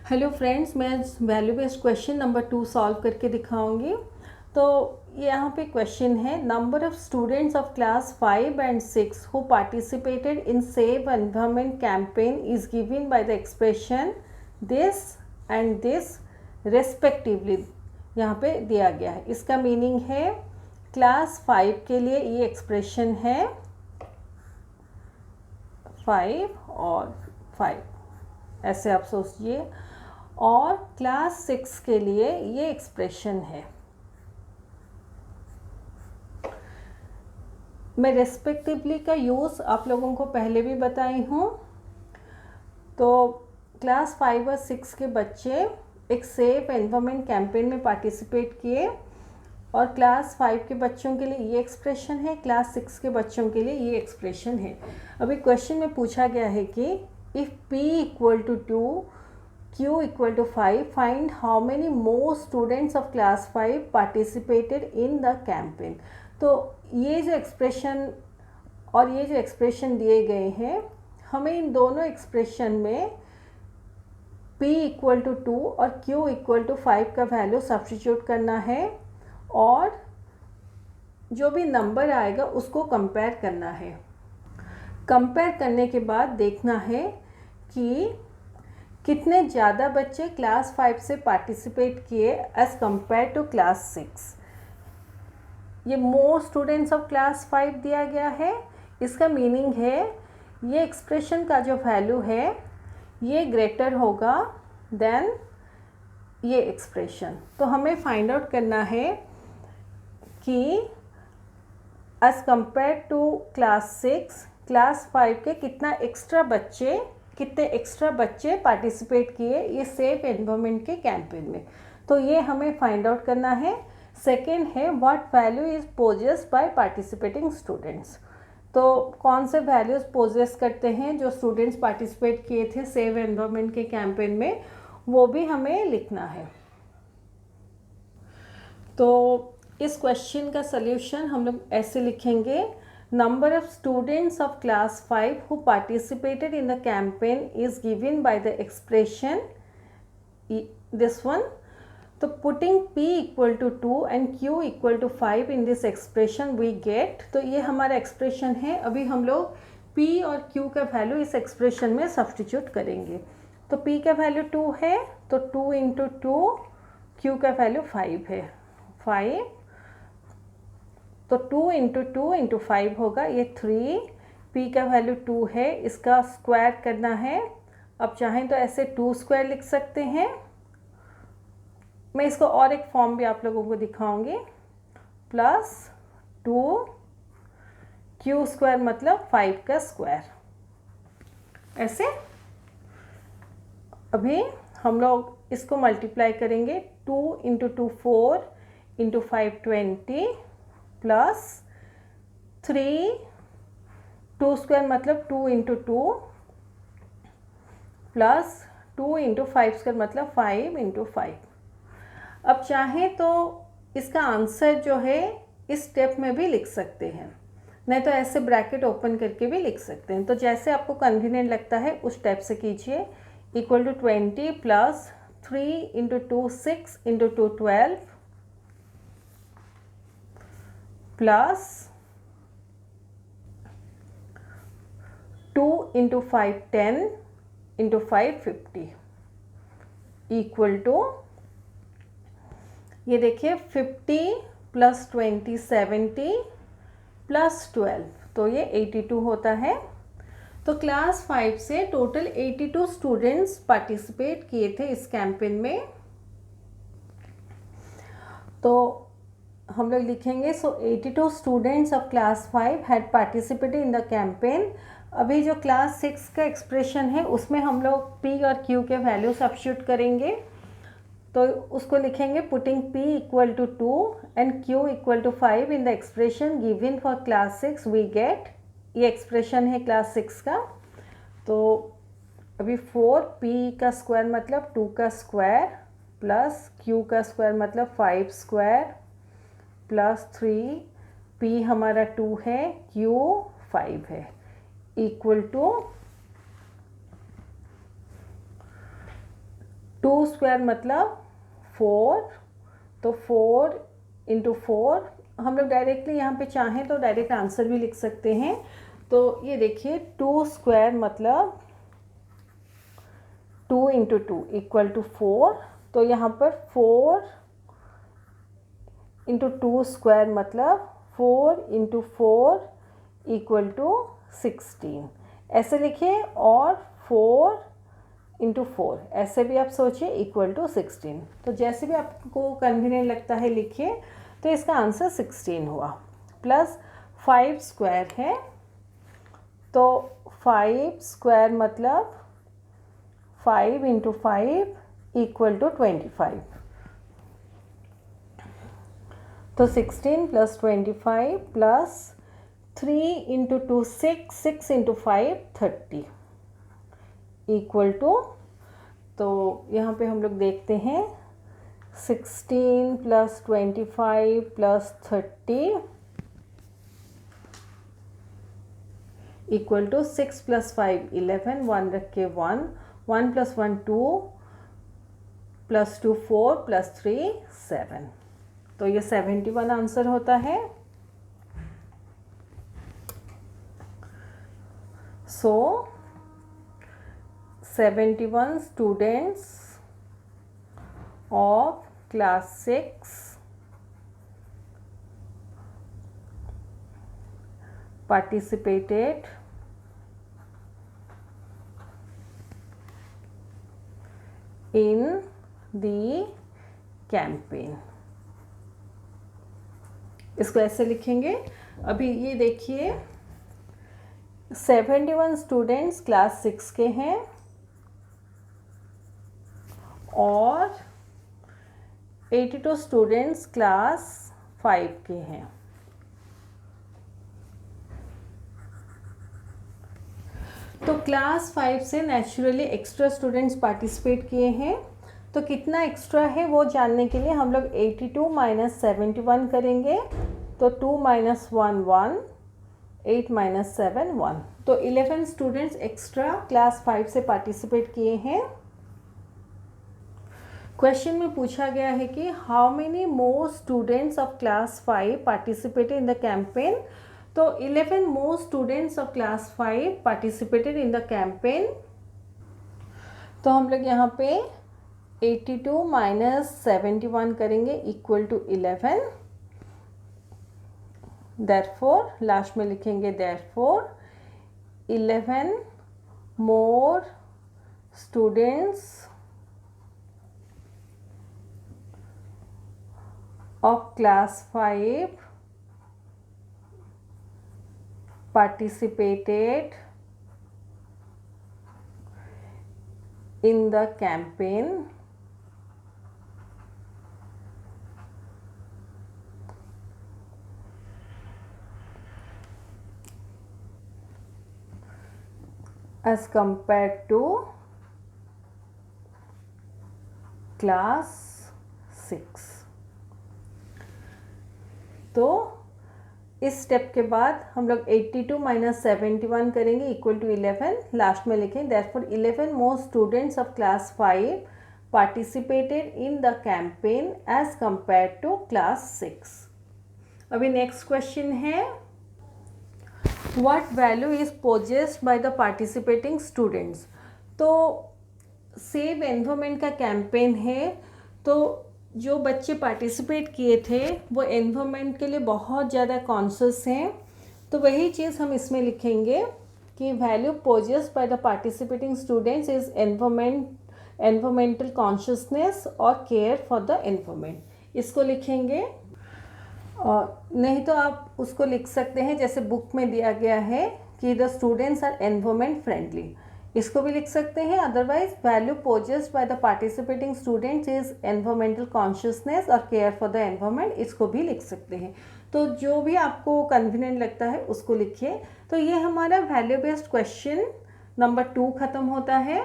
Hello friends, मैं value based question number 2 solve करके दिखाऊंगी। तो यहाँ पे क्वेश्चन है, number of students of class 5 and 6 who participated in save environment campaign is given by the expression this and this respectively. यहाँ पे दिया गया है, इसका मीनिंग है क्लास 5 के लिए ये एक्सप्रेशन है 5 और 5, ऐसे आप सोचिए, और क्लास 6 के लिए ये एक्सप्रेशन है। मैं रेस्पेक्टिवली का यूज़ आप लोगों को पहले भी बताई हूँ। तो क्लास 5 और 6 के बच्चे एक सेफ एनवायरनमेंट कैंपेन में पार्टिसिपेट किए, और क्लास 5 के बच्चों के लिए ये एक्सप्रेशन है, क्लास 6 के बच्चों के लिए ये एक्सप्रेशन है। अभी क्वेश्चन में पूछा गया है कि if P equal to 2 Q equal to 5, find how many more students of class 5 participated in the campaign। तो ये जो एक्सप्रेशन और ये जो एक्सप्रेशन दिए गए हैं, हमें इन दोनों एक्सप्रेशन में P इक्वल टू 2 और Q इक्वल टू 5 का वैल्यू सब्स्टिट्यूट करना है, और जो भी नंबर आएगा उसको कंपेयर करना है। कंपेयर करने के बाद देखना है कि कितने ज़्यादा बच्चे क्लास 5 से पार्टिसिपेट किए एज़ कम्पेयर टू क्लास 6। ये मोर स्टूडेंट्स ऑफ क्लास 5 दिया गया है, इसका मीनिंग है ये एक्सप्रेशन का जो वैल्यू है ये ग्रेटर होगा देन ये एक्सप्रेशन। तो हमें फाइंड आउट करना है कि as compare to class 6 class 5 के कितने एक्स्ट्रा बच्चे पार्टिसिपेट किए ये सेफ एनवायरनमेंट के कैंपेन में। तो ये हमें फाइंड आउट करना है। सेकेंड है, what value is possessed by participating students. तो कौन से वैल्यूज़ पोजेस करते हैं जो स्टूडेंट्स पार्टिसिपेट किए थे सेफ एनवायरनमेंट के कैंपेन में, वो भी हमें लिखना है। तो इस क्वेश्चन का सल्यूशन हम लोग ऐसे लिखेंगे, number of students of class 5 who participated in the campaign is given by the expression this one। तो putting P equal to 2 and Q equal to 5 in this expression we get, तो ये हमारा expression है। अभी हम लोग P और Q का वैल्यू इस एक्सप्रेशन में सब्स्टिट्यूट करेंगे। तो P का वैल्यू 2 है, तो 2 इंटू 2, Q का वैल्यू 5 है, 5, तो 2 इंटू 2 इंटू 5 होगा ये 3। P का वैल्यू 2 है, इसका स्क्वायर करना है। अब चाहें तो ऐसे 2 स्क्वायर लिख सकते हैं। मैं इसको और एक फॉर्म भी आप लोगों को दिखाऊंगी, प्लस 2 Q स्क्वायर मतलब 5 का स्क्वायर, ऐसे। अभी हम लोग इसको मल्टीप्लाई करेंगे, 2 इंटू 2 4 इंटू 5 20 प्लस 3, 2 स्क्वायर मतलब 2 इंटू 2 प्लस 2 इंटू 5 स्क्वायर मतलब 5 इंटू 5। अब चाहें तो इसका आंसर जो है इस स्टेप में भी लिख सकते हैं, नहीं तो ऐसे ब्रैकेट ओपन करके भी लिख सकते हैं। तो जैसे आपको कन्वीनियंट लगता है उस स्टेप से कीजिए। Equal to 20 plus 3 into 2 6 into 2 12 plus 2 into 5 10 into 5 50 equal to, ये देखिए 50 प्लस 20 70 प्लस 12, तो ये 82 होता है। तो क्लास 5 से टोटल 82 स्टूडेंट्स पार्टिसिपेट किए थे इस कैंपेन में। तो हम लोग लिखेंगे, सो 82 students of class 5 had participated in the campaign. अभी जो क्लास 6 का एक्सप्रेशन है उसमें हम लोग P और Q के वैल्यू सब्स्टिट्यूट करेंगे। तो उसको लिखेंगे, putting P equal to 2 and Q equal to 5 in the expression given for class 6 we get, ये एक्सप्रेशन है क्लास 6 का। तो अभी 4P का स्क्वायर मतलब 2 का स्क्वायर प्लस Q का स्क्वायर मतलब 5 स्क्वायर प्लस 3P हमारा 2 है, Q 5 है, इक्वल टू 2 स्क्वायर मतलब 4, तो 4 इंटू 4, हम लोग डायरेक्टली यहाँ पे चाहें तो डायरेक्ट आंसर भी लिख सकते हैं। तो ये देखिए 2 स्क्वायर मतलब 2 इंटू 2 इक्वल टू 4, तो यहाँ पर 4 इंटू 2 स्क्वायर मतलब 4 इंटू 4 इक्वल टू 16, ऐसे लिखिए। और 4 इंटू 4 ऐसे भी आप सोचिए इक्वल टू 16, तो जैसे भी आपको कन्वीनियंट लगता है लिखिए। तो इसका आंसर 16 हुआ। प्लस 5 स्क्वायर है, तो 5 स्क्वायर मतलब 5 इंटू 5 इक्वल टू 25, तो 16 plus 25 plus 3 into 2 6, 6 into 5 30 equal to, तो यहाँ पे हम लोग देखते हैं 16 plus 25 plus 30 equal to 6 plus 5 11, 1 रख के 1, 1 प्लस 1 2 प्लस 2 4 प्लस 3 7, तो ये 71 आंसर होता है। सो 71 students of class 6 participated in the campaign। इसको ऐसे लिखेंगे। अभी ये देखिए 71 स्टूडेंट्स क्लास 6 के हैं और 82 स्टूडेंट्स क्लास 5 के हैं। तो क्लास 5 से नेचुरली एक्स्ट्रा स्टूडेंट्स पार्टिसिपेट किए हैं, तो कितना एक्स्ट्रा है वो जानने के लिए हम लोग 82 माइनस 71 करेंगे। तो 2 माइनस 1 1, 8 माइनस 7 1, तो 11 स्टूडेंट्स एक्स्ट्रा क्लास 5 से पार्टिसिपेट किए हैं। क्वेश्चन में पूछा गया है कि how many more students of class 5 participated in the campaign. तो 11 more students of class 5 participated in the campaign. तो हम लोग यहाँ पे 82 माइनस 71 करेंगे इक्वल टू 11। देयरफॉर लास्ट में लिखेंगे therefore 11 more students of class 5 participated in the campaign as compared to class 6। तो इस स्टेप के बाद हम लोग 82 माइनस 71 करेंगे इक्वल टू 11। लास्ट में लिखें therefore 11 more students of class 5 participated in the campaign as compare to class 6। अभी नेक्स्ट क्वेश्चन है what value is possessed by the participating students. तो सेव एनवायरनमेंट का कैंपेन है, तो जो बच्चे पार्टिसिपेट किए थे वो एनवायरनमेंट के लिए बहुत ज़्यादा कॉन्शियस हैं। तो वही चीज़ हम इसमें लिखेंगे कि value possessed by the participating students is environmental consciousness और केयर फॉर द एनवायरनमेंट। इसको लिखेंगे, नहीं तो आप उसको लिख सकते हैं जैसे बुक में दिया गया है कि the students are environment friendly, इसको भी लिख सकते हैं। Otherwise value possessed by the participating students is environmental consciousness और केयर फॉर द एनवायरनमेंट, इसको भी लिख सकते हैं। तो जो भी आपको कन्वीनियंट लगता है उसको लिखिए। तो ये हमारा वैल्यू बेस्ड क्वेश्चन नंबर 2 ख़त्म होता है।